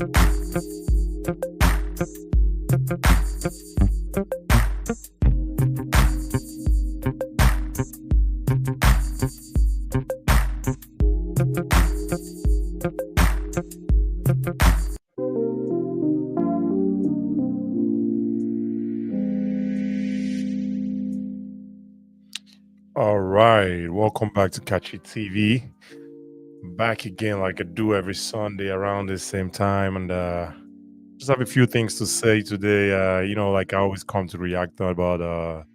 All right, welcome back to KachiTV. Back again, like I do every Sunday around the same time, and just have a few things to say today. Like I always come to react about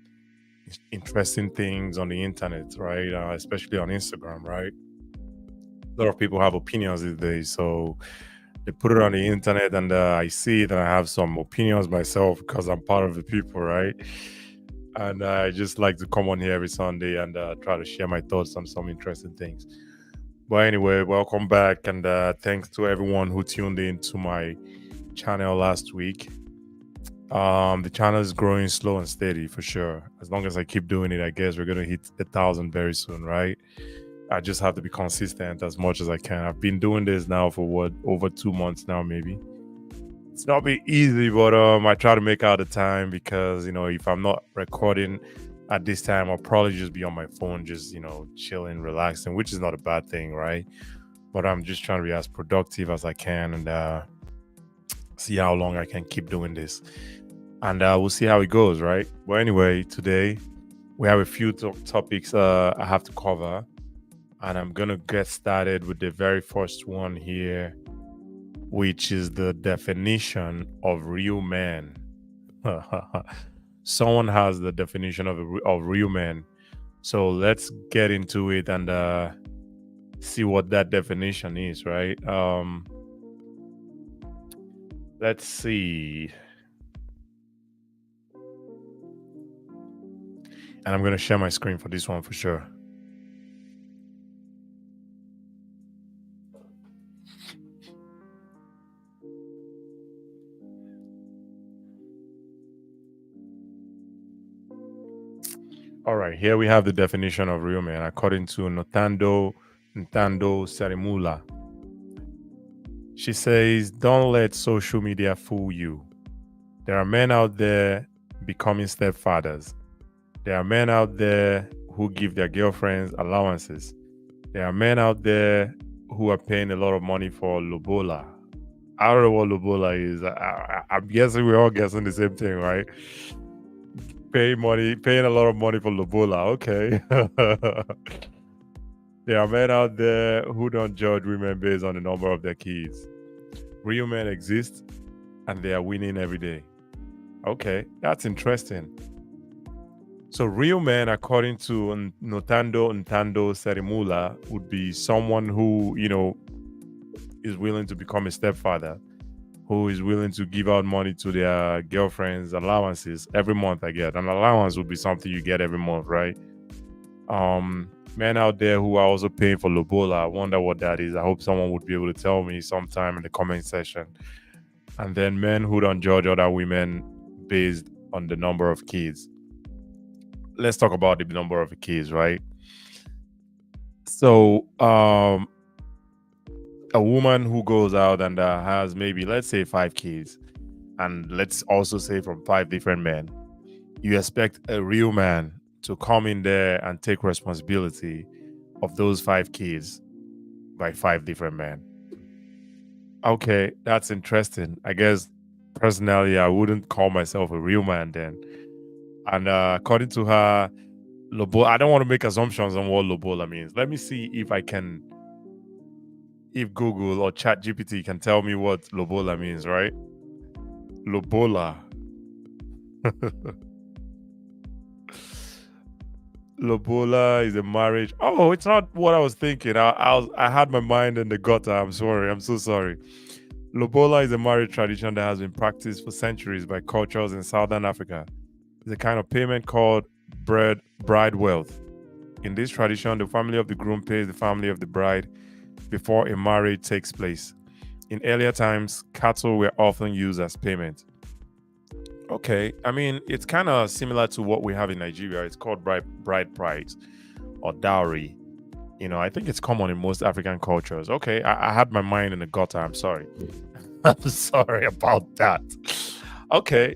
interesting things on the internet, right? Especially on Instagram, right? A lot of people have opinions these days, so they put it on the internet, and I see it, and I have some opinions myself because I'm part of the people, right? And I just like to come on here every Sunday and try to share my thoughts on some interesting things. But anyway, welcome back, and thanks to everyone who tuned in to my channel last week. The channel is growing slow and steady for sure. As long as I keep doing it, I guess we're gonna hit 1,000 very soon, right? I just have to be consistent as much as I can. I've been doing this now for over 2 months now, maybe. It's not been easy, but I try to make out the time because if I'm not recording at this time, I'll probably just be on my phone, just chilling, relaxing, which is not a bad thing, right? But I'm just trying to be as productive as I can and see how long I can keep doing this, and we'll see how it goes, right? But anyway, today we have a few topics I have to cover, and I'm gonna get started with the very first one here, which is the definition of real man. Someone has the definition of real man, so let's get into it and see what that definition is, right? Let's see. And I'm going to share my screen for this one for sure. All right, here we have the definition of real man according to Ntando Serimula. She says, don't let social media fool you. There are men out there becoming stepfathers. There are men out there who give their girlfriends allowances. There are men out there who are paying a lot of money for lobola. I don't know what lobola is. I'm guessing we're all guessing the same thing, right? Paying a lot of money for lobola. Okay. There are men out there who don't judge women based on the number of their kids. Real men exist, and they are winning every day. Okay, that's interesting. So real men, according to Ntando Serimula, would be someone who, is willing to become a stepfather, who is willing to give out money to their girlfriends' allowances every month. I get an allowance would be something you get every month, right? Men out there who are also paying for lobola. I wonder what that is. I hope someone would be able to tell me sometime in the comment section. And then men who don't judge other women based on the number of kids. Let's talk about the number of kids, right? So, a woman who goes out and has maybe, let's say, 5 kids, and let's also say from 5 different men, you expect a real man to come in there and take responsibility of those 5 kids by 5 different men. Okay, that's interesting. I guess personally, I wouldn't call myself a real man then. And according to her, lobola, I don't want to make assumptions on what lobola means. Let me see if Google or ChatGPT can tell me what lobola means, right? Lobola. Lobola is a marriage. Oh, it's not what I was thinking. I had my mind in the gutter. I'm sorry. I'm so sorry. Lobola is a marriage tradition that has been practiced for centuries by cultures in Southern Africa. It's a kind of payment called bride wealth. In this tradition, the family of the groom pays the family of the bride before a marriage takes place. In earlier times, cattle were often used as payment. Okay, I mean, it's kind of similar to what we have in Nigeria. It's called bride price or dowry. I think it's common in most African cultures. Okay, I had my mind in the gutter. I'm sorry. I'm sorry about that. Okay,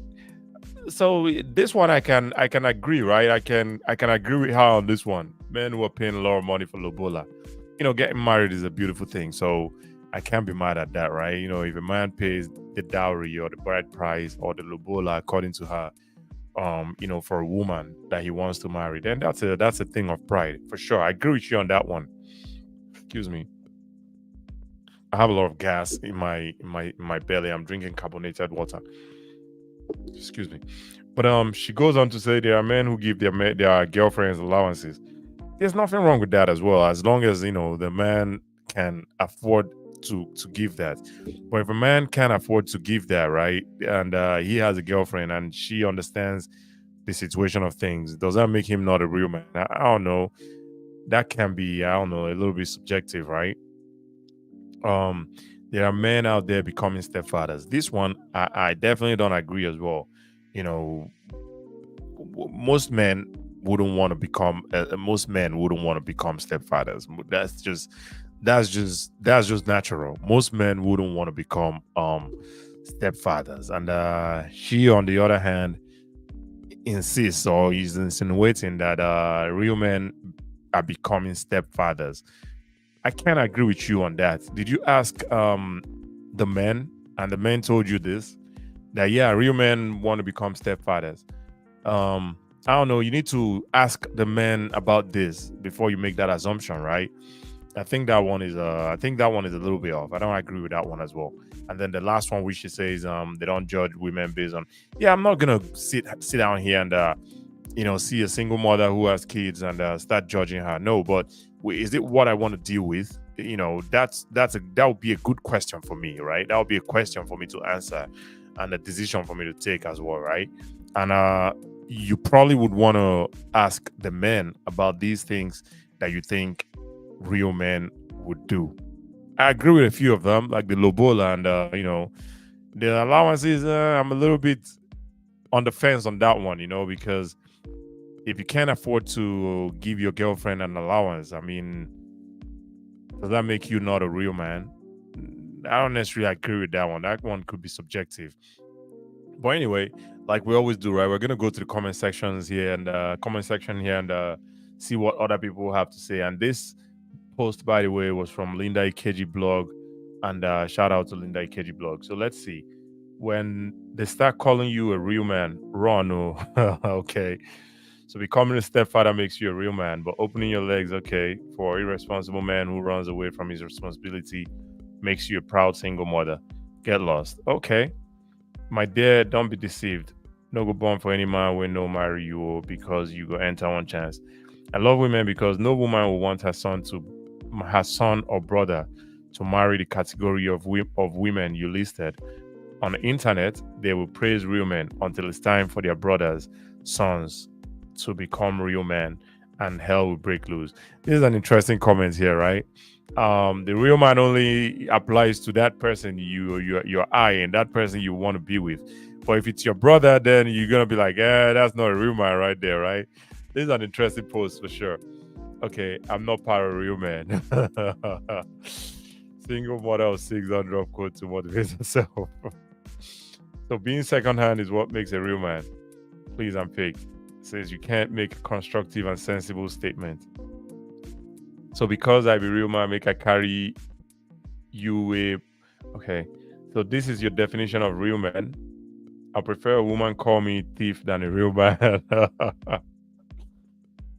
so this one I can agree, right? I can agree with her on this one. Men who are paying a lot of money for lobola. Getting married is a beautiful thing, so I can't be mad at that, right? If a man pays the dowry or the bride price or the lobola according to her, for a woman that he wants to marry, then that's a thing of pride for sure. I agree with you on that one. Excuse me. I have a lot of gas in my belly. I'm drinking carbonated water. Excuse me. But she goes on to say there are men who give their girlfriends allowances. There's nothing wrong with that as well, as long as the man can afford to give that. But if a man can't afford to give that, right, and he has a girlfriend and she understands the situation of things, does that make him not a real man? I don't know. That can be, I don't know, a little bit subjective, right? um there are men out there becoming stepfathers. This one I definitely don't agree as well. you know Most men wouldn't want to become most men wouldn't want to become stepfathers. That's just natural. Most men wouldn't want to become stepfathers, and she on the other hand insists or is insinuating that real men are becoming stepfathers. I can't agree with you on that. Did you ask the men, and the men told you this, that yeah, real men want to become stepfathers? I don't know. You need to ask the men about this before you make that assumption, right? I think that one is a little bit off. I don't agree with that one as well. And then the last one, which she says, they don't judge women based on. Yeah, I'm not gonna sit down here and see a single mother who has kids and start judging her. No, but is it what I want to deal with? That would be a good question for me, right? That would be a question for me to answer, and a decision for me to take as well, right? And you probably would want to ask the men about these things that you think real men would do. I agree with a few of them, like the lobola and the allowances. I'm a little bit on the fence on that one, because if you can't afford to give your girlfriend an allowance, I mean, does that make you not a real man? I don't necessarily agree with that one. That one could be subjective. But anyway, like we always do, right? We're gonna go to the comment sections here and comment section here and see what other people have to say. And this post, by the way, was from Linda Ikeji blog, and shout out to Linda Ikeji blog. So let's see. When they start calling you a real man, run. Oh, okay. So becoming a stepfather makes you a real man, but opening your legs, okay, for an irresponsible man who runs away from his responsibility makes you a proud single mother. Get lost. Okay. My dear, don't be deceived. No go born for any man when no marry you because you go enter one chance. I love women because no woman will want her son or brother to marry the category of women you listed. On the internet, they will praise real men until it's time for their brothers, sons to become real men, and hell will break loose. This is an interesting comment here, right? The real man only applies to that person you're eyeing, that person you want to be with. But if it's your brother, then you're gonna be like, that's not a real man right there, right? This is an interesting post for sure. Okay, I'm not part of a real man. Single mother of 600 of quote to motivate herself. So being secondhand is what makes a real man. Please, I'm fake. Says you can't make a constructive and sensible statement. So because I be real man, make I carry you a. Okay, so this is your definition of real man. I prefer a woman call me thief than a real man.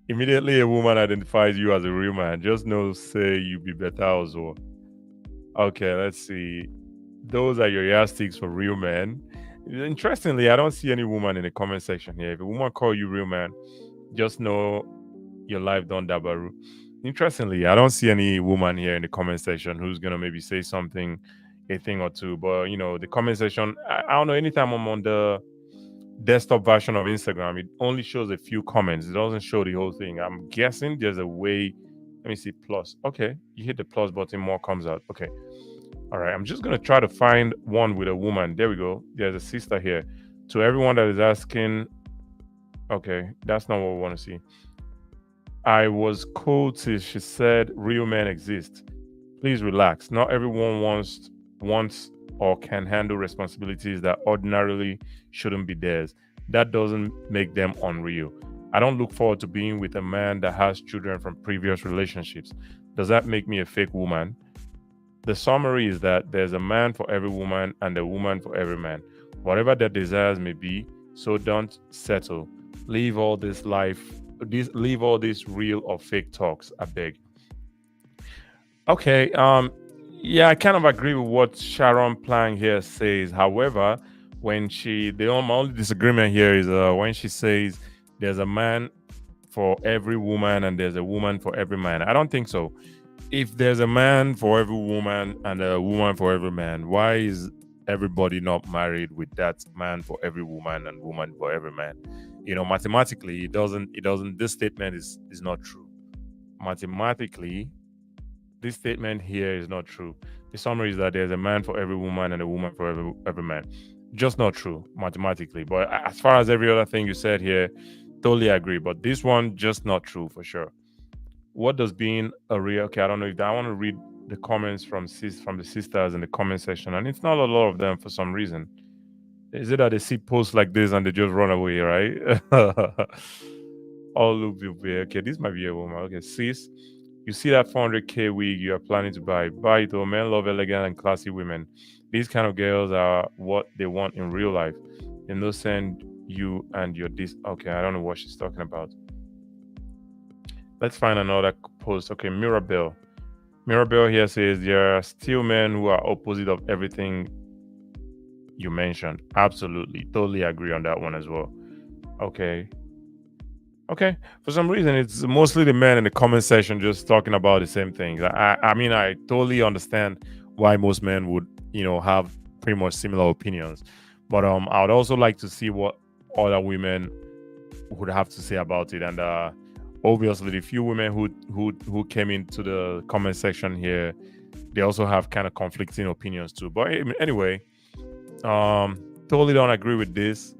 Immediately, a woman identifies you as a real man. Just know, say you be better also. Okay, let's see. Those are your yardsticks for real men. Interestingly, I don't see any woman in the comment section here. If a woman call you real man, just know your life don't dabaru. Interestingly, I don't see any woman here in the comment section who's gonna maybe say something, a thing or two. But the comment section, I don't know. Anytime I'm on the desktop version of Instagram, it only shows a few comments. It doesn't show the whole thing. I'm guessing there's a way. Let me see. Plus. Okay, you hit the plus button, more comes out. Okay. All right, I'm just going to try to find one with a woman. There we go. There's a sister here. To everyone that is asking, okay, that's not what we want to see. I was cool till she said real men exist. Please relax. Not everyone wants or can handle responsibilities that ordinarily shouldn't be theirs. That doesn't make them unreal. I don't look forward to being with a man that has children from previous relationships. Does that make me a fake woman? The summary is that there's a man for every woman and a woman for every man. Whatever their desires may be, so don't settle. Leave all this life, leave all these real or fake talks, I beg. Okay, yeah, I kind of agree with what Sharon Plang here says. However, my only disagreement here is when she says there's a man for every woman and there's a woman for every man. I don't think so. If there's a man for every woman and a woman for every man, why is everybody not married with that man for every woman and woman for every man? Mathematically, it doesn't. This statement is not true. Mathematically, this statement here is not true. The summary is that there's a man for every woman and a woman for every man. Just not true mathematically. But as far as every other thing you said here, totally agree. But this one, just not true for sure. What does being a real? Okay, I don't know if I want to read the comments from the sisters in the comment section, and it's not a lot of them for some reason. Is it that they see posts like this and they just run away, right? All look okay. This might be a woman. Okay, sis, you see that 400K wig you are planning to buy it. Oh, men love elegant and classy women. These kind of girls are what they want in real life. They no send you and your this. Okay, I don't know what she's talking about. Let's find another post. Okay, Mirabelle. Mirabelle here says there are still men who are opposite of everything you mentioned. Absolutely. Totally agree on that one as well. Okay. Okay. For some reason, it's mostly the men in the comment section just talking about the same things. I mean, I totally understand why most men would, have pretty much similar opinions. But I would also like to see what other women would have to say about it. And obviously, the few women who came into the comment section here, they also have kind of conflicting opinions too. But anyway, totally don't agree with this.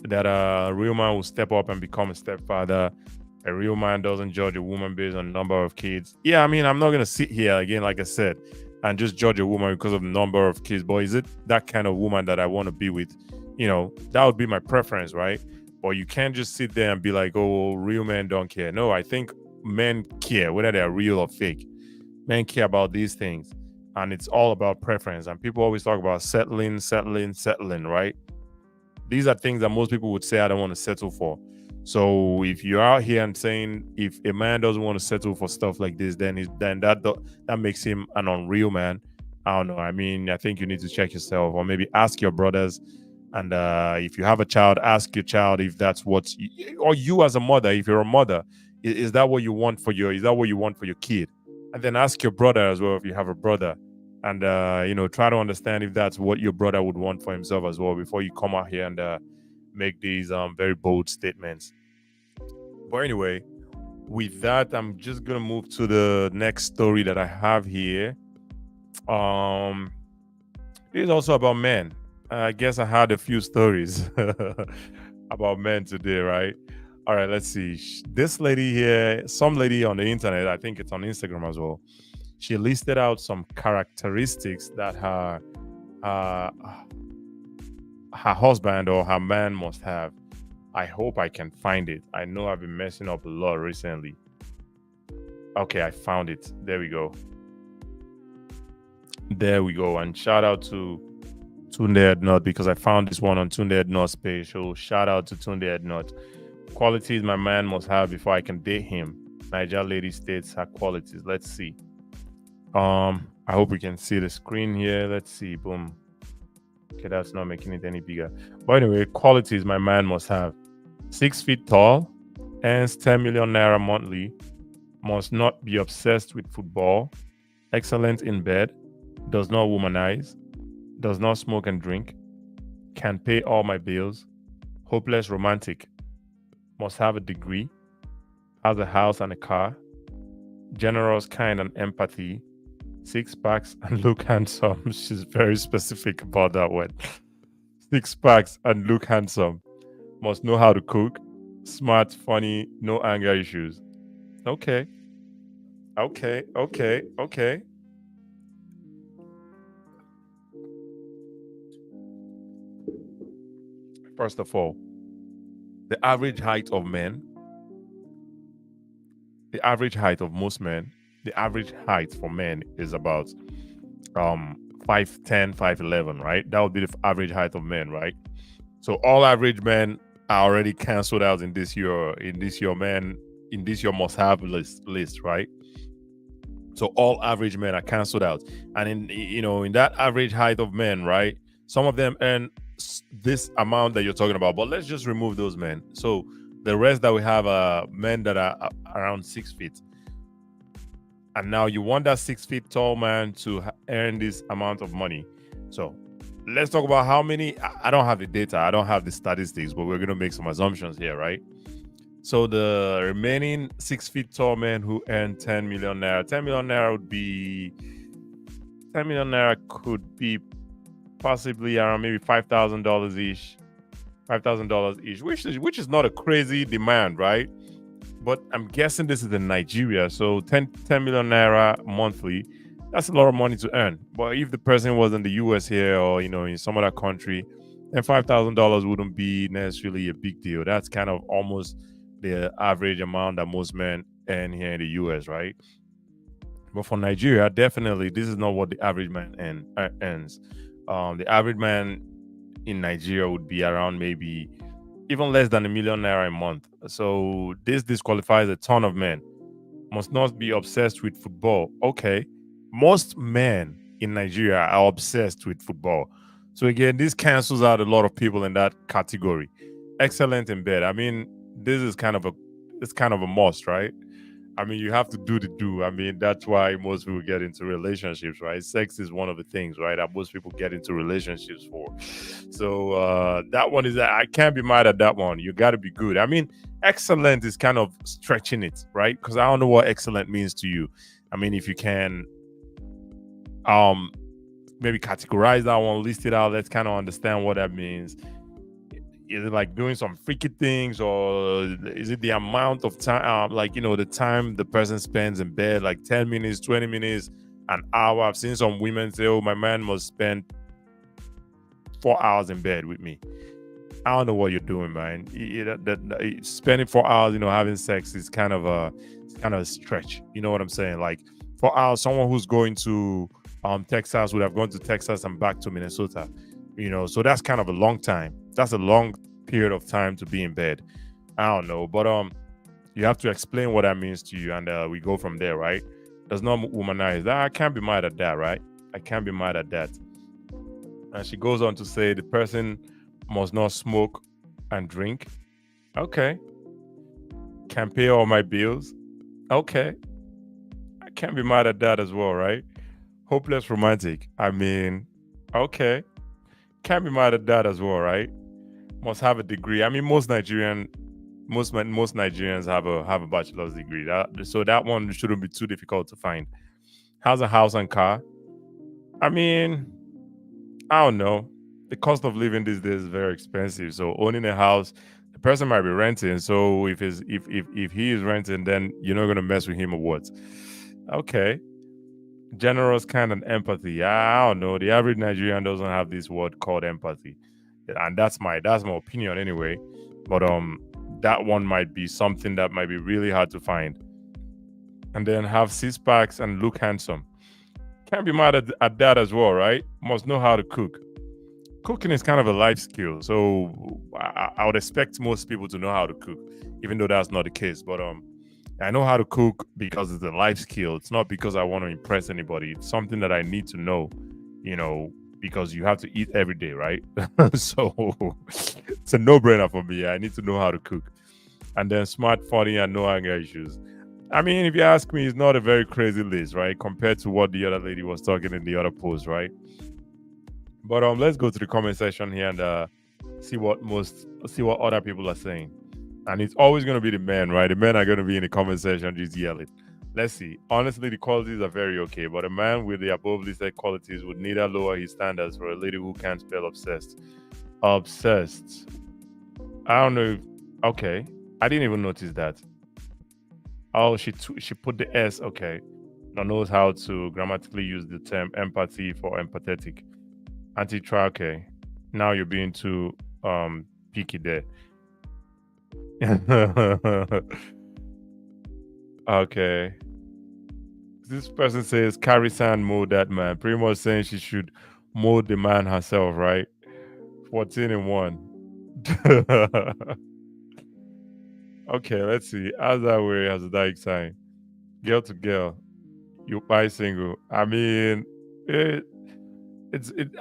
That a real man will step up and become a stepfather. A real man doesn't judge a woman based on number of kids. Yeah, I mean, I'm not gonna sit here again, like I said, and just judge a woman because of the number of kids. But is it that kind of woman that I want to be with? That would be my preference, right? But you can't just sit there and be like, oh, real men don't care. No, I think men care, whether they're real or fake. Men care about these things. And it's all about preference. And people always talk about settling, right? These are things that most people would say I don't want to settle for. So if you're out here and saying if a man doesn't want to settle for stuff like this, then that makes him an unreal man. I don't know. I mean, I think you need to check yourself, or maybe ask your brothers. And if you have a child, ask your child if that's or you as a mother, if you're a mother, is that what you want for is that what you want for your kid? And then ask your brother as well if you have a brother, and try to understand if that's what your brother would want for himself as well before you come out here and make these very bold statements. But anyway, with that, I'm just gonna move to the next story that I have here. It is also about men. I guess I had a few stories about men today, right? All right, let's see. This lady here, some lady on the internet, I think it's on Instagram as well. She listed out some characteristics that uh, her husband or her man must have. I hope I can find it. I know I've been messing up a lot recently. Okay, I found it. There we go. There we go. And shout out to Tunde Ednut because I found this one on Tunde Ednut's page. So shout out to Tunde Ednut. Qualities my man must have before I can date him. Niger lady states her qualities. Let's see. I hope we can see the screen here. Let's see. Boom. Okay, that's not making it any bigger. But anyway, qualities my man must have. 6 feet tall, earns 10 million naira monthly, must not be obsessed with football, excellent in bed, does not womanize, does not smoke and drink, can pay all my bills, hopeless romantic, must have a degree, has a house and a car, generous, kind, and empathy, 6 packs and look handsome. She's very specific about that one. 6 packs and look handsome. Must know how to cook. Smart, funny, no anger issues. Okay. Okay. First of all, the average height of men, the average height of most men, the average height for men is about 5'10", 5'11", right? That would be the average height of men, right? So all average men are already canceled out in this your must have list, right? So all average men are canceled out, and in that average height of men, right? Some of them earn this amount that you're talking about, but let's just remove those men. So the rest that we have are men that are around 6 feet, and now you want that 6 feet tall man to earn this amount of money. So let's talk about how many. I don't have the data, I don't have the statistics, but we're going to make some assumptions here, right? So the remaining 6 feet tall men who earn 10 million naira, 10 million naira would be 10 million naira could be possibly around maybe $5,000 each, $5,000 each, which is not a crazy demand, right? But I'm guessing this is in Nigeria, so 10 million naira monthly, that's a lot of money to earn. But if the person was in the US here, or in some other country, then $5,000 wouldn't be necessarily a big deal. That's kind of almost the average amount that most men earn here in the US, right? But for Nigeria, definitely this is not what the average man earns. The average man in Nigeria would be around maybe even less than $1 million naira a month. So this disqualifies a ton of men. Must not be obsessed with football. Okay, most men in Nigeria are obsessed with football. So again, this cancels out a lot of people in that category. Excellent in bed. I mean, this is kind of a must, right? I mean, you have to do the do. I mean, that's why most people get into relationships, right? Sex is one of the things, right, that most people get into relationships for. So that one I can't be mad at that one. You got to be good. I mean, excellent is kind of stretching it, right? Because I don't know what excellent means to you. I mean, if you can maybe categorize that one, list it out, let's kind of understand what that means. Is it like doing some freaky things, or is it the amount of time, the time the person spends in bed, like 10 minutes, 20 minutes, an hour? I've seen some women say, oh, my man must spend 4 hours in bed with me. I don't know what you're doing, man. Spending 4 hours, having sex is kind of a stretch. You know what I'm saying? Like 4 hours, someone who's going to Texas would have gone to Texas and back to Minnesota. So that's kind of a long time. That's a long period of time to be in bed. I don't know, but you have to explain what that means to you, and we go from there, right? Does not womanize. I can't be mad at that, right? I can't be mad at that. And she goes on to say the person must not smoke and drink. Okay. Can pay all my bills. Okay. I can't be mad at that as well, right? Hopeless romantic. I mean, okay. Can't be mad at that as well, right? Must have a degree. I mean, most Nigerians have a bachelor's degree. So that one shouldn't be too difficult to find. Has a house and car. I mean, I don't know. The cost of living these days is very expensive. So owning a house, the person might be renting. So if he is renting, then you're not gonna mess with him or what? Okay. Generous kind of empathy. I don't know. The average Nigerian doesn't have this word called empathy, and that's my opinion anyway. But that one might be something that might be really hard to find. And then have 6 packs and look handsome. Can't be mad at that as well, right? Must know how to cook. Cooking is kind of a life skill, so I would expect most people to know how to cook, even though that's not the case. But I know how to cook because it's a life skill. It's not because I want to impress anybody. It's something that I need to know, because you have to eat every day, right? So it's a no-brainer for me. I need to know how to cook. And then smart, funny, and no anger issues. I mean, if you ask me, it's not a very crazy list, right? Compared to what the other lady was talking in the other post, right? But let's go to the comment section here and see what other people are saying. And it's always going to be the men, right? The men are going to be in the comment section just yelling. Let's see. Honestly, the qualities are very okay, but a man with the above listed qualities would neither lower his standards for a lady who can't spell obsessed. Obsessed. I don't know. Okay. I didn't even notice that. Oh, she put the S. Okay. Now knows how to grammatically use the term empathy for empathetic. Okay. Now you're being too Kiki there. Okay. This person says Carrie San mold that man. Pretty much saying she should mold the man herself, right? 14 and 1. Okay, let's see. How's that way as a direct sign? Girl to girl. You buy single. I mean, it,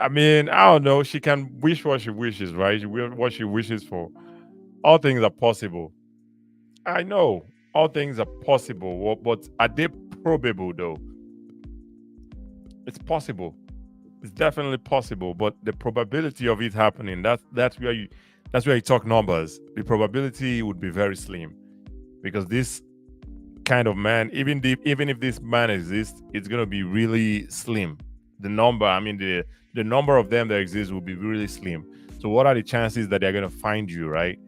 I mean, I don't know. She can wish what she wishes, right? She will what she wishes for. All things are possible. I know all things are possible, but are they probable though? It's possible. It's definitely possible, but the probability of it happening, that's where you talk numbers. The probability would be very slim because this kind of man, even if this man exists, it's gonna be really slim. The number, I mean the number of them that exist will be really slim. So what are the chances that they're gonna find you, right?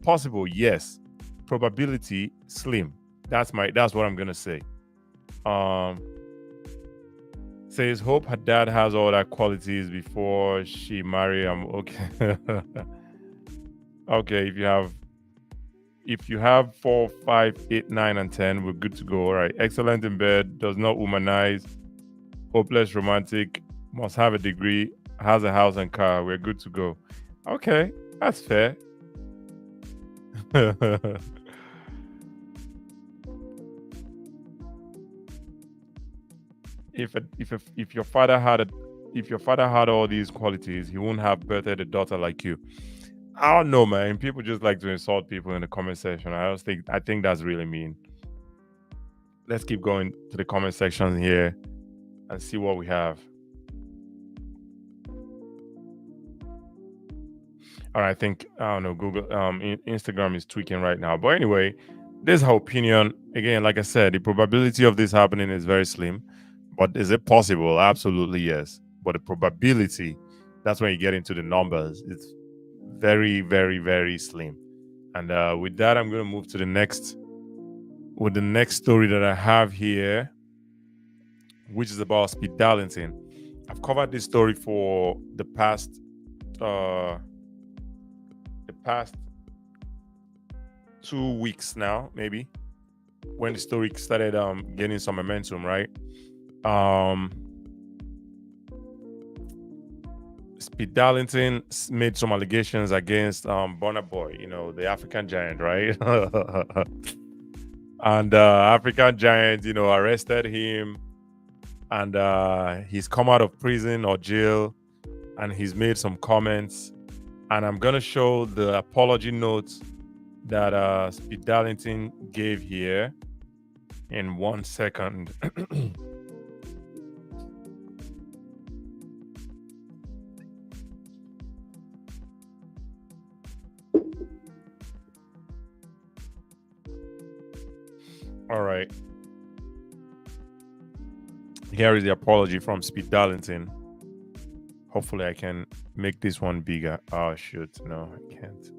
Possible, yes. Probability slim. That's what I'm gonna say. Says hope her dad has all that qualities before she marry him. Okay. Okay, if you have 4, 5, 8, 9, and 10, we're good to go. All right. Excellent in bed, does not womanize, hopeless romantic, must have a degree, has a house and car. We're good to go. Okay, that's fair. if your father had all these qualities, he wouldn't have birthed a daughter like you. I don't know, man. People just like to insult people in the comment section. I think that's really mean. Let's keep going to the comment section here and see what we have. All right, I think I don't know. Google, Instagram is tweaking right now. But anyway, this is her opinion. Again, like I said, the probability of this happening is very slim. But is it possible? Absolutely yes. But the probability, that's when you get into the numbers. It's very, very, very slim. And with that, I'm going to move to the next story that I have here, which is about speed Darlington. I've covered this story for the past 2 weeks now, maybe, when the story started getting some momentum, right? Speed Darlington made some allegations against Burna Boy, the African giant, right? And African giant, arrested him, and he's come out of prison or jail, and he's made some comments. And I'm gonna show the apology notes that Speed Darlington gave here in 1 second. All right. Here is the apology from Speed Darlington. Hopefully I can make this one bigger. Oh, shoot. No, I can't.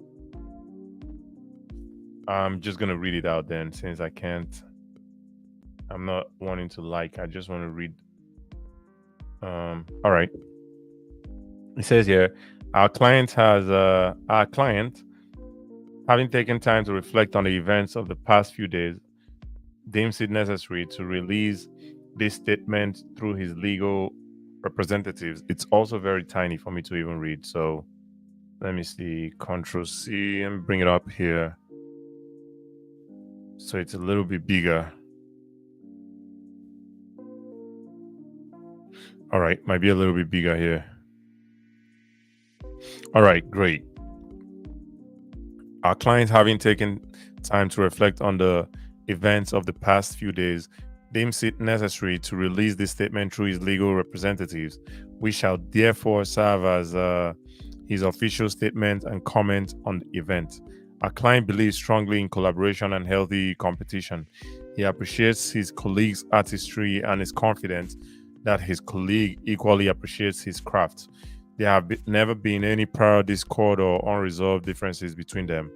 I'm just going to read it out then, since I can't. I'm not wanting to I just want to read. All right. It says here, our client, having taken time to reflect on the events of the past few days, deems it necessary to release this statement through his legal representatives. It's also very tiny for me to even read. So let me see, Control C and bring it up here. So it's a little bit bigger. All right, might be a little bit bigger here. All right, great. Our client, having taken time to reflect on the events of the past few days, deems it necessary to release this statement through his legal representatives. We shall therefore serve as his official statement and comment on the event. Our client believes strongly in collaboration and healthy competition. He appreciates his colleague's artistry and is confident that his colleague equally appreciates his craft. There have never been any prior discord or unresolved differences between them.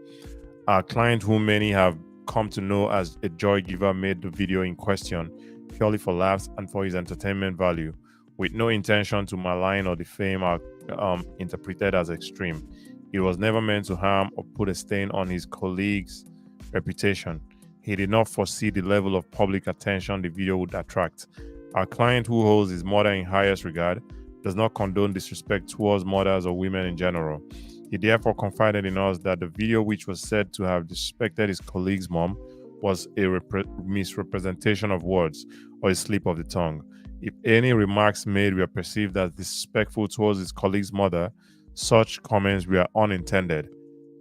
Our client, whom many have come to know as a joy giver, made the video in question purely for laughs and for his entertainment value, with no intention to malign or defame, are interpreted as extreme. It was never meant to harm or put a stain on his colleague's reputation. He did not foresee the level of public attention the video would attract. Our client, who holds his mother in highest regard, does not condone disrespect towards mothers or women in general. He therefore confided in us that the video, which was said to have disrespected his colleague's mom, was a misrepresentation of words or a slip of the tongue. If any remarks made were perceived as disrespectful towards his colleague's mother, such comments were unintended.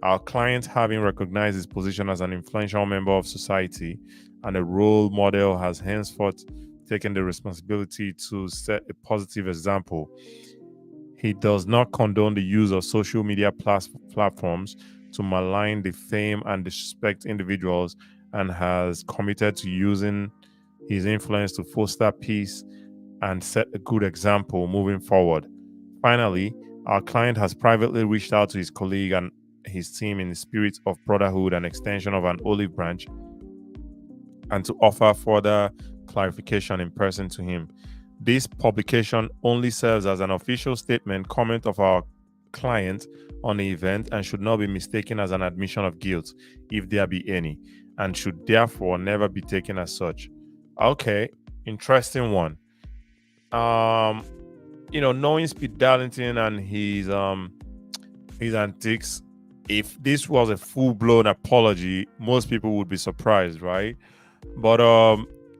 Our client, having recognized his position as an influential member of society and a role model, has henceforth taken the responsibility to set a positive example. He does not condone the use of social media platforms to malign, defame, and disrespect individuals, and has committed to using his influence to foster peace and set a good example moving forward. Finally, our client has privately reached out to his colleague and his team in the spirit of brotherhood and extension of an olive branch, and to offer further clarification in person to him. This publication only serves as an official statement comment of our client on the event and should not be mistaken as an admission of guilt, if there be any, and should therefore never be taken as such. Okay, interesting one. Knowing Speed Darlington and his antics, if this was a full-blown apology, most people would be surprised, right? But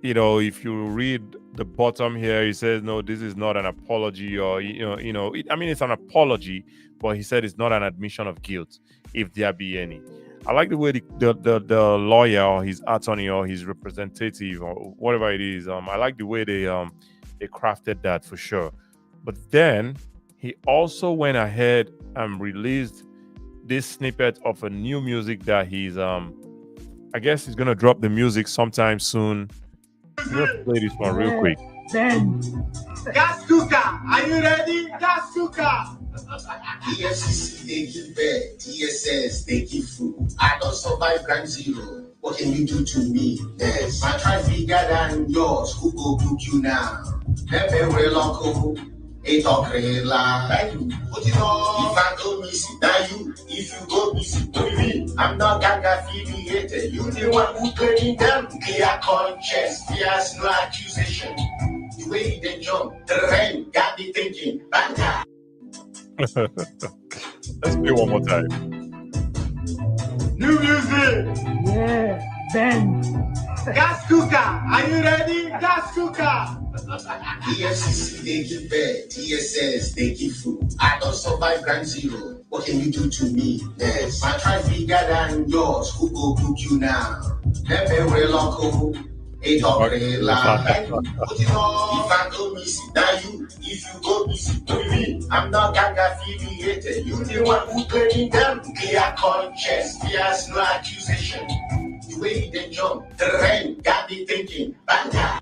if you read the bottom here, he says, no, this is not an apology, or it's an apology, but he said it's not an admission of guilt, if there be any. I like the way the lawyer or his attorney or his representative or whatever it is. I like the way they crafted that for sure. But then he also went ahead and released this snippet of a new music that he's I guess he's gonna drop the music sometime soon. I'm gonna play this one real quick. Ben. Gas cooker, are you ready? Gas cooker. EFCC, they give bed. TSS, they give food. I don't survive Ground Zero. What can you do to me? Yes, my tribe's bigger than yours. Who go book you now? Never will uncle. It's okay, la. Put it on. If I go missing, now you. If you go missing, what do you mean? I'm not gang affiliated. You the one who playing them. Clear conscience, there's no accusation. The way they jump, the rain got me thinking. Banga. Let's play one more time. New music. Yeah, Ben. Gas cooker, are you ready? Gas cooker. EFCC, they give bed. TSS, they give food. I don't survive Ground Zero. What can you do to me? Yes, my tribe's bigger than yours. Who go book you now? Never will uncle. It's okay, la. Put it on. If I go missing, now you. If you go missing, what do you mean? I'm not gang affiliated. You the one who playing them. Clear conscience, there's no accusation. The way they jump, the rain got me thinking. Banga.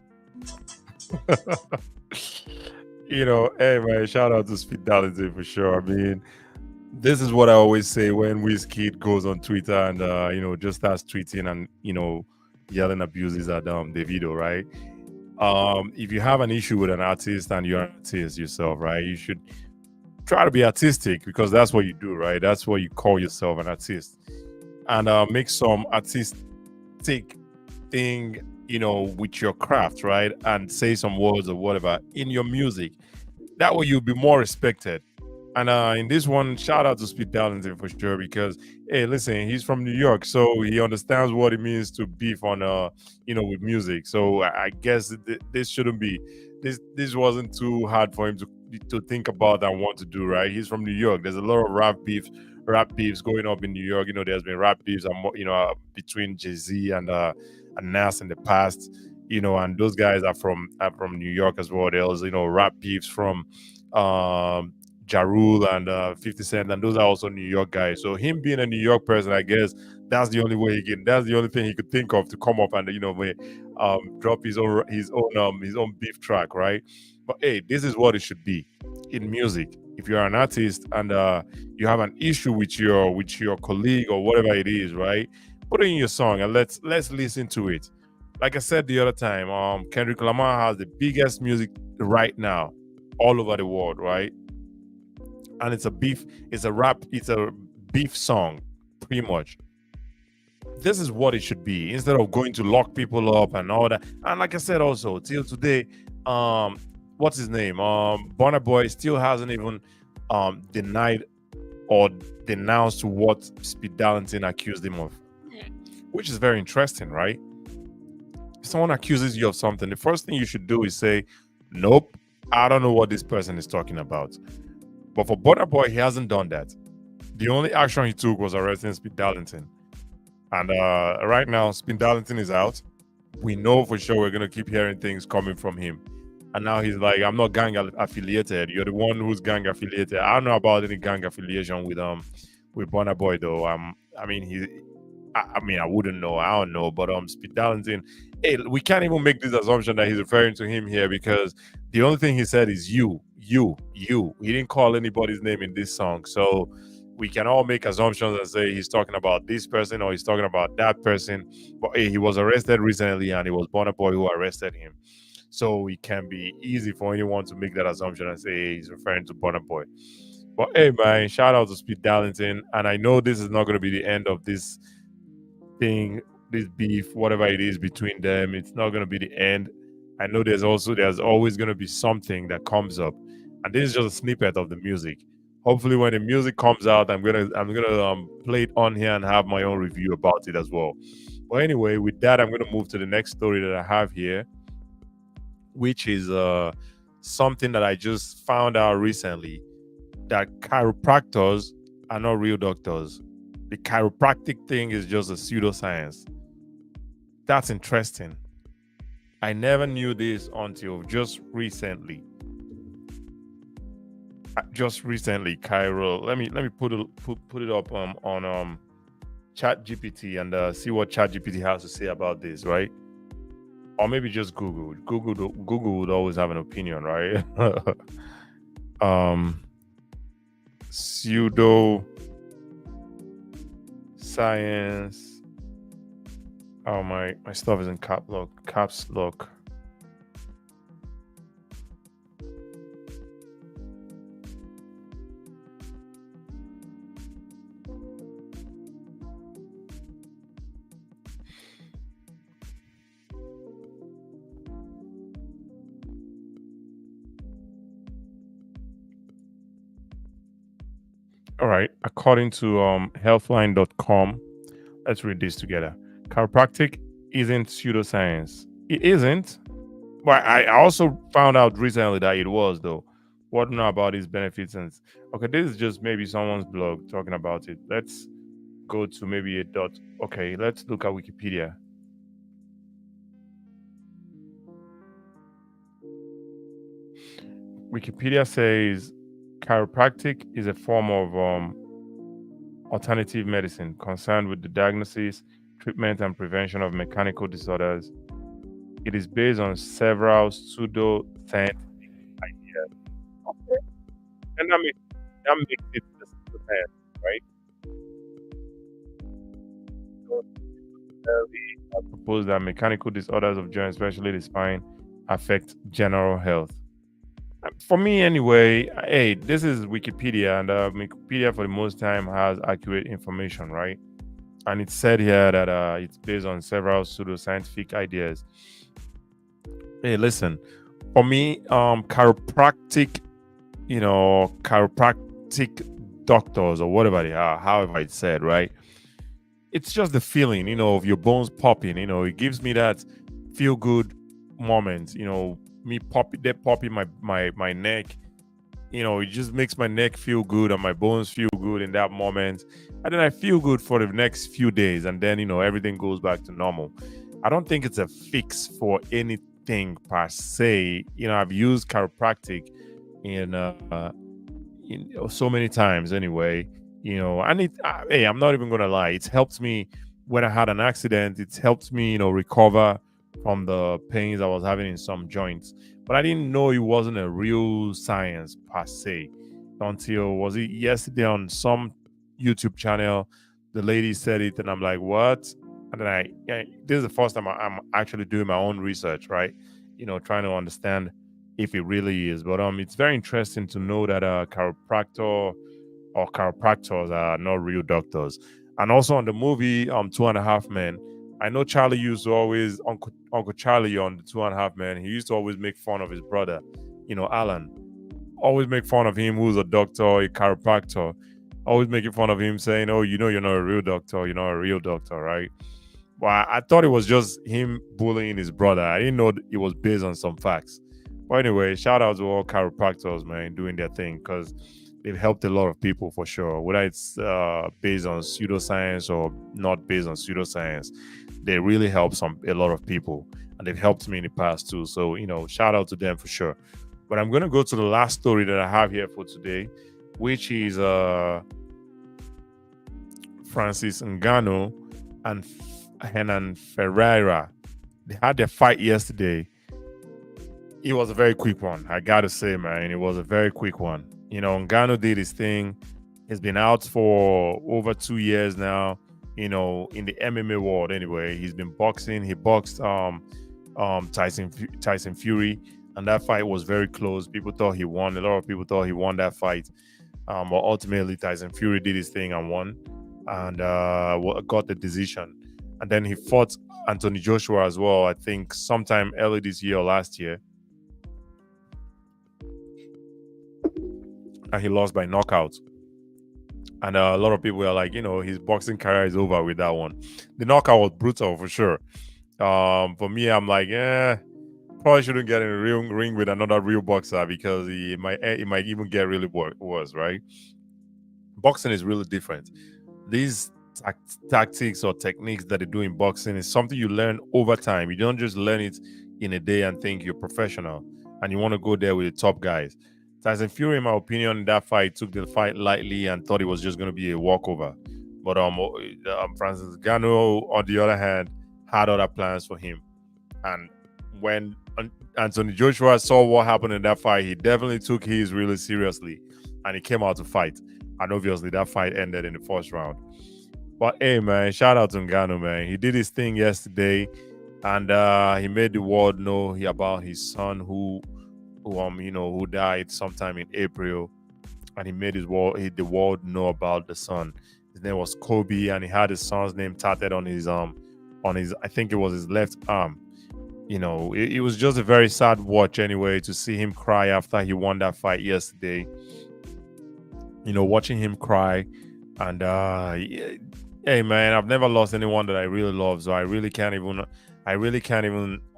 Hey man, shout out to Speed Darlington for sure. I mean, this is what I always say when Wizkid goes on Twitter and just starts tweeting and yelling abuses at Davido, right? If you have an issue with an artist and you're an artist yourself, right, you should try to be artistic, because that's what you do, right? That's what you call yourself, an artist, and make some artistic thing with your craft, right? And say some words or whatever in your music. That way you'll be more respected. And in this one, shout out to Speed Darlington for sure, because hey, listen, he's from New York, so he understands what it means to beef on with music. So I guess this shouldn't be this wasn't too hard for him to think about and want to do, right? He's from New York. There's a lot of rap beefs going up in New York. There's been rap beefs between Jay-Z and Nas in the past, and those guys are from New York as well. There's rap beefs from Ja Rule and 50 Cent, and those are also New York guys. So him being a New York person, I guess that's the only way that's the only thing he could think of to come up and drop his own beef track, right? But hey, this is what it should be in music. If you're an artist and you have an issue with your colleague or whatever it is, right? Put it in your song and let's listen to it. Like I said the other time, Kendrick Lamar has the biggest music right now all over the world, right? And it's a beef, it's a beef song, pretty much. This is what it should be instead of going to lock people up and all that. And like I said, also till today, um, what's his name? Burna Boy still hasn't even denied or denounced what Speed Darlington accused him of, which is very interesting, right? If someone accuses you of something, the first thing you should do is say, "Nope, I don't know what this person is talking about." But for Burna Boy, he hasn't done that. The only action he took was arresting Speed Darlington. And right now, Speed Darlington is out. We know for sure we're going to keep hearing things coming from him. And now he's like, I'm not gang affiliated. You're the one who's gang affiliated. I don't know about any gang affiliation with Burna Boy though. I mean I wouldn't know. I don't know. But Speed Darlington, hey, we can't even make this assumption that he's referring to him here because the only thing he said is you. He didn't call anybody's name in this song. So we can all make assumptions and say he's talking about this person or he's talking about that person. But hey, he was arrested recently and it was Burna Boy who arrested him. So it can be easy for anyone to make that assumption and say hey, he's referring to Burna Boy. But hey, man, shout out to Speed Darlington. And I know this is not going to be the end of this thing, this beef, whatever it is between them. It's not going to be the end. I know there's always going to be something that comes up. And this is just a snippet of the music. Hopefully, when the music comes out, I'm gonna play it on here and have my own review about it as well. But anyway, with that, I'm gonna move to the next story that I have here, which is something that I just found out recently that chiropractors are not real doctors. The chiropractic thing is just a pseudoscience. That's interesting. I never knew this until just recently. Cairo. Let me put it up on Chat GPT and see what Chat GPT has to say about this, right? Or maybe just Google. Google would always have an opinion, right? Pseudo science. Oh my stuff is in caps lock. All right. According to healthline.com, let's read this together. Chiropractic isn't pseudoscience. It isn't. But I also found out recently that it was, though. What to know about its benefits and okay, this is just maybe someone's blog talking about it. Let's go to maybe a dot. Okay, let's look at Wikipedia. Wikipedia says chiropractic is a form of alternative medicine concerned with the diagnosis, treatment, and prevention of mechanical disorders. It is based on several pseudo-scientific ideas. Okay. And that makes it the pseudoscience, right? So, we propose that mechanical disorders of joints, especially the spine, affect general health. For me, anyway, hey, this is Wikipedia, and Wikipedia for the most time has accurate information, right? And it said here that it's based on several pseudoscientific ideas. Hey, listen, for me, chiropractic doctors or whatever they are, however it's said, right? It's just the feeling, of your bones popping. It gives me that feel good moment. Me popping my neck. It just makes my neck feel good and my bones feel good in that moment, and then I feel good for the next few days, and then everything goes back to normal. I don't think it's a fix for anything per se. I've used chiropractic in so many times anyway. And hey, I'm not even gonna lie, it's helped me when I had an accident. It's helped me recover from the pains I was having in some joints, but I didn't know it wasn't a real science per se until was it yesterday on some YouTube channel. The lady said it, and I'm like, what? And then this is the first time I'm actually doing my own research, right? Trying to understand if it really is. But it's very interesting to know that a chiropractor or chiropractors are not real doctors. And also on the movie Two and a Half Men, I know Charlie used to always Uncle Charlie on the Two and a Half Men. He used to always make fun of his brother, Alan. Always make fun of him, who's a doctor, a chiropractor. Always making fun of him, saying, "Oh, you're not a real doctor. You're not a real doctor, right?" Well, I thought it was just him bullying his brother. I didn't know it was based on some facts. But anyway, shout out to all chiropractors, man, doing their thing, because they've helped a lot of people for sure. Whether it's based on pseudoscience or not based on pseudoscience, they really help a lot of people, and they've helped me in the past too. So shout out to them for sure. But I'm going to go to the last story that I have here for today, which is Francis Ngannou and Hernan Ferreira. They had their fight yesterday. It was a very quick one. I got to say, man, it was a very quick one. Ngannou did his thing. He's been out for over 2 years now, in the MMA world anyway. He's been boxing. He boxed Tyson Fury, and that fight was very close. People thought he won. A lot of people thought he won that fight. But ultimately, Tyson Fury did his thing and won, and got the decision. And then he fought Anthony Joshua as well, I think sometime early this year or last year. And he lost by knockout. And a lot of people were like, his boxing career is over with that one. The knockout was brutal for sure. For me, I'm like, probably shouldn't get in a real ring with another real boxer, because it might even get really worse, right? Boxing is really different. These tactics or techniques that they do in boxing is something you learn over time. You don't just learn it in a day and think you're professional and you want to go there with the top guys. Tyson Fury, in my opinion, in that fight, took the fight lightly and thought it was just going to be a walkover. But Francis Ngannou, on the other hand, had other plans for him. And when Anthony Joshua saw what happened in that fight, he definitely took his really seriously, and he came out to fight. And obviously, that fight ended in the first round. But hey, man, shout out to Ngannou, man. He did his thing yesterday, and he made the world know about his son who died sometime in April, and he made the world know about the son. His name was Kobe, and he had his son's name tatted on his I think it was his left arm. It was just a very sad watch anyway, to see him cry after he won that fight yesterday. Watching him cry, and hey, man, I've never lost anyone that I really love, so I really can't even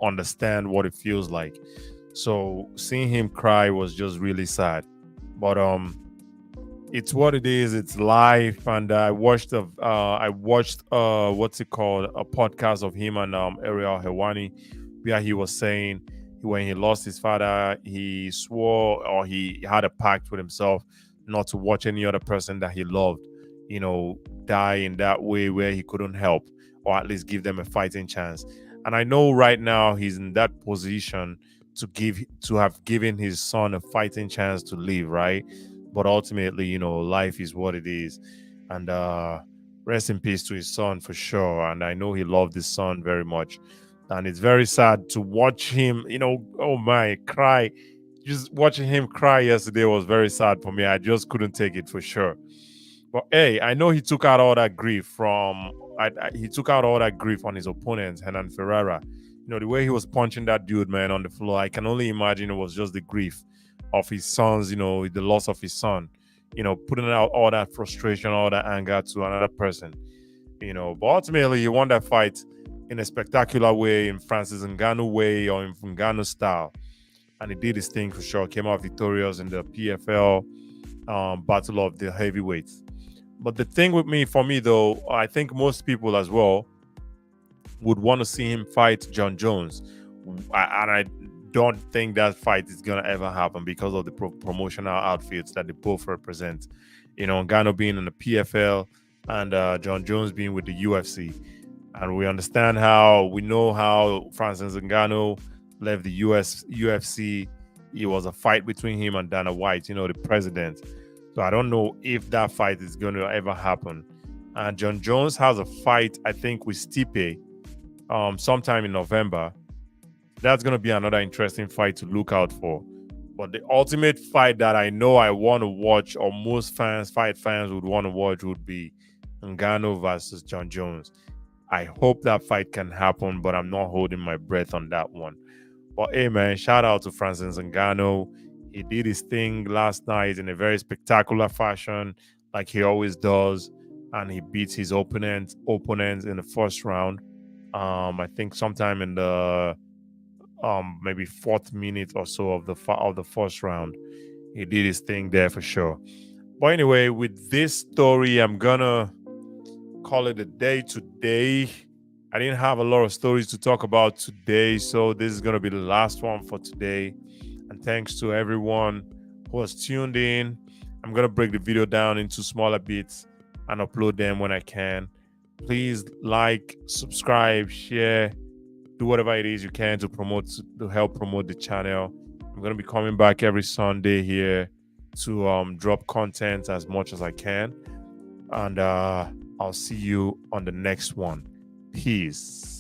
understand what it feels like. So seeing him cry was just really sad. But it's what it is. It's life. And I watched what's it called, a podcast of him and Ariel Hewani, where he was saying when he lost his father, he swore, or he had a pact with himself not to watch any other person that he loved, die in that way where he couldn't help, or at least give them a fighting chance. And I know right now he's in that position to have given his son a fighting chance to live, right? But ultimately, life is what it is. And rest in peace to his son for sure. And I know he loved his son very much. And it's very sad to watch him, oh my, cry. Just watching him cry yesterday was very sad for me. I just couldn't take it for sure. But hey, I know he took out all that grief on his opponent, Hernan Ferreira. The way he was punching that dude, man, on the floor, I can only imagine it was just the grief of his son's, the loss of his son, putting out all that frustration, all that anger to another person, But ultimately, he won that fight in a spectacular way, in Francis Ngannou way, or in Ngannou style. And he did his thing for sure. Came out victorious in the PFL battle of the heavyweights. But the thing for me though, I think most people as well would want to see him fight John Jones. And I don't think that fight is going to ever happen because of the promotional outfits that they both represent. Ngannou being in the PFL and John Jones being with the UFC. And we know how Francis Ngannou left the UFC. It was a fight between him and Dana White, the president. So I don't know if that fight is going to ever happen. And John Jones has a fight, I think, with Stipe sometime in November. That's going to be another interesting fight to look out for. But the ultimate fight that I know I want to watch, or most fight fans would want to watch, would be Ngannou versus John Jones. I hope that fight can happen, but I'm not holding my breath on that one. But hey, man, shout out to Francis Ngannou. He did his thing last night in a very spectacular fashion, like he always does, and he beats his opponents in the first round. I think sometime in the maybe fourth minute or so of the first round, he did his thing there for sure. But anyway, with this story, I'm gonna call it a day today. I didn't have a lot of stories to talk about today, so this is gonna be the last one for today. And thanks to everyone who has tuned in. I'm gonna break the video down into smaller bits and upload them when I can. Please like, subscribe, share, do whatever it is you can to help promote the channel. I'm gonna be coming back every Sunday here to drop content as much as I can, and I'll see you on the next one. Peace.